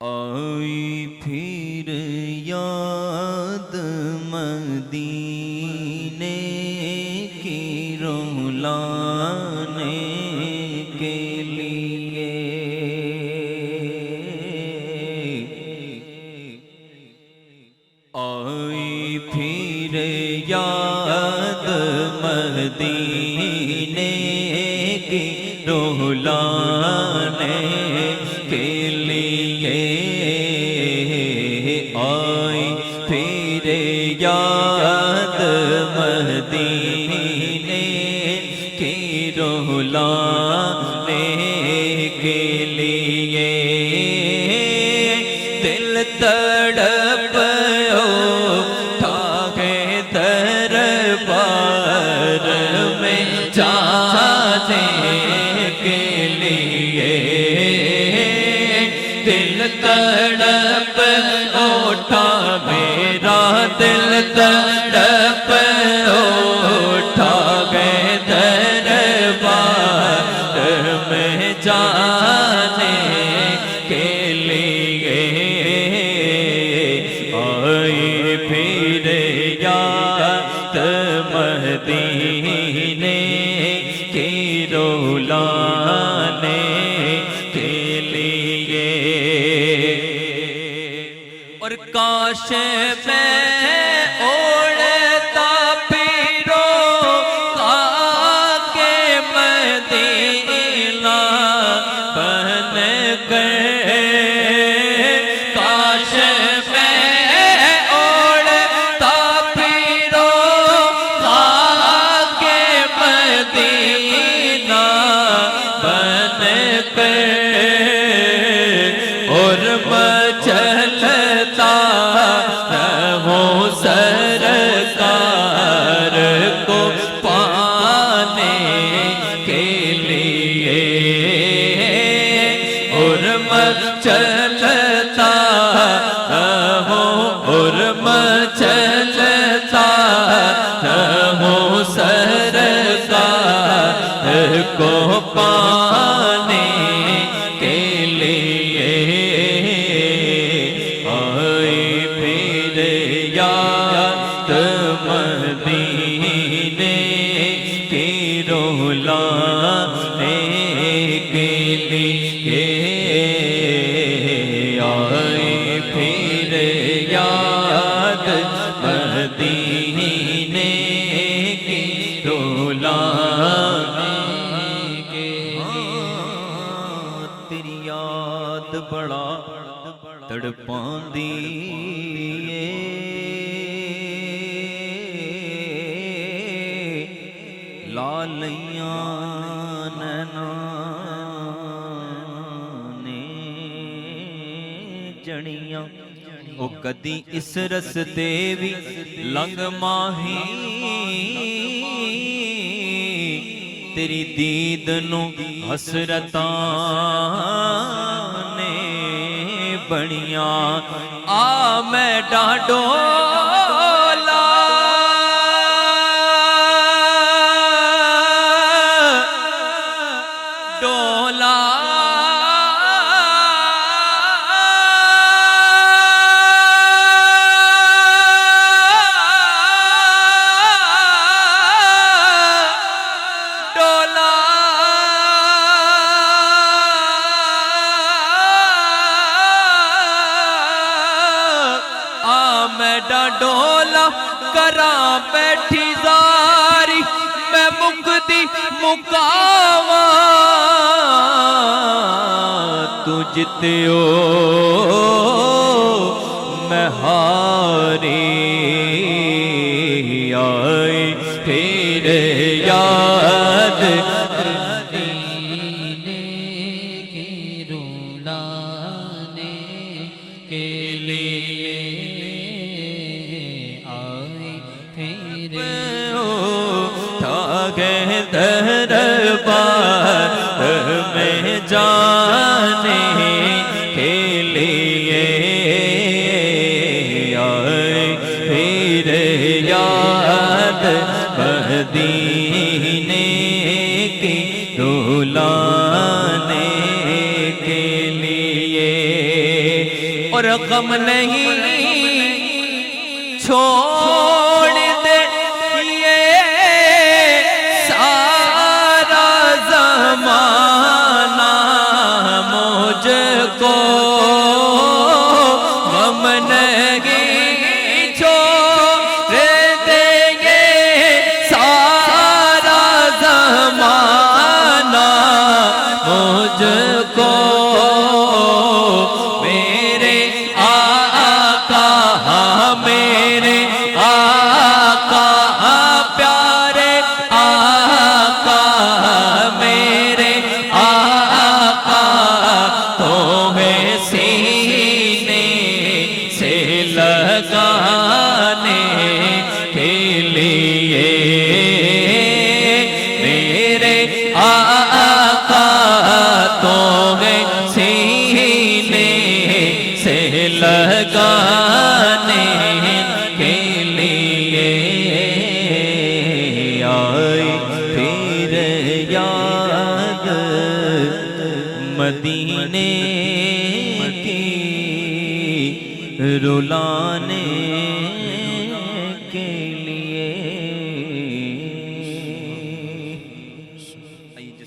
آئی پھر یاد مدینے کی رلانے کے لیے، آئی پھر یاد مدینے کی رلانے کے لیے، آئی پھر یاد مدینے کی رلانے کے لیے، دل تڑپ اٹھا کے دربار میں جانے کے لیے، دل تڑپ اٹھا میرا دل تڑپ اٹھا کے دربار میں جانے کے لیے، آئی پھر یاد مدینے کی رلانے کے لیے، اور کاش میں اڑتا پھروں خاکِ مدینہ بن گئے، کاش میں اڑتا پھروں خاکِ مدینہ بن گئے، اور مچلتا رہوں سرکار کو پانے کے لیے، اور مچلتا رہوں، اور مچلتا رہوں سرکار کو پانے کے لیے، آئی پھر یاد مدینے کی رلانے کے لیے، آئی پھر یاد مدینے کی رلانے کے لیے، تیری یاد بڑا تڑپاندی اے، لالیاں نے جڑیاں، او کدی اس رستے وی لنگ ماہی، تیری دید نو حسرتاں نے بڑیاں، آ میں ڈاڈولا ڈولا میں ڈاڈولا کراں بیٹھی زاری، میں مکدی مکاواں تو جتیو میں ہاری، آئی پھر یاد مدینے کی رلانے کے لیے، دربار میں جانے کے لیے، آئے پھر یاد مدینے کی رلانے کے لیے، اور غم نہیں چھوڑ دے یہ سارا زمانہ مجھ کو غم نہیں چھوڑ دے یہ سارا زمانہ مجھ کو میرے آقا میرے آقا پیارے آقا میرے آقا تمہیں سینے سے لگانے کے لیے میرے آقا تمہیں سینے سے لگانے کے لیے آئی پھر یاد مدینے کی رلانے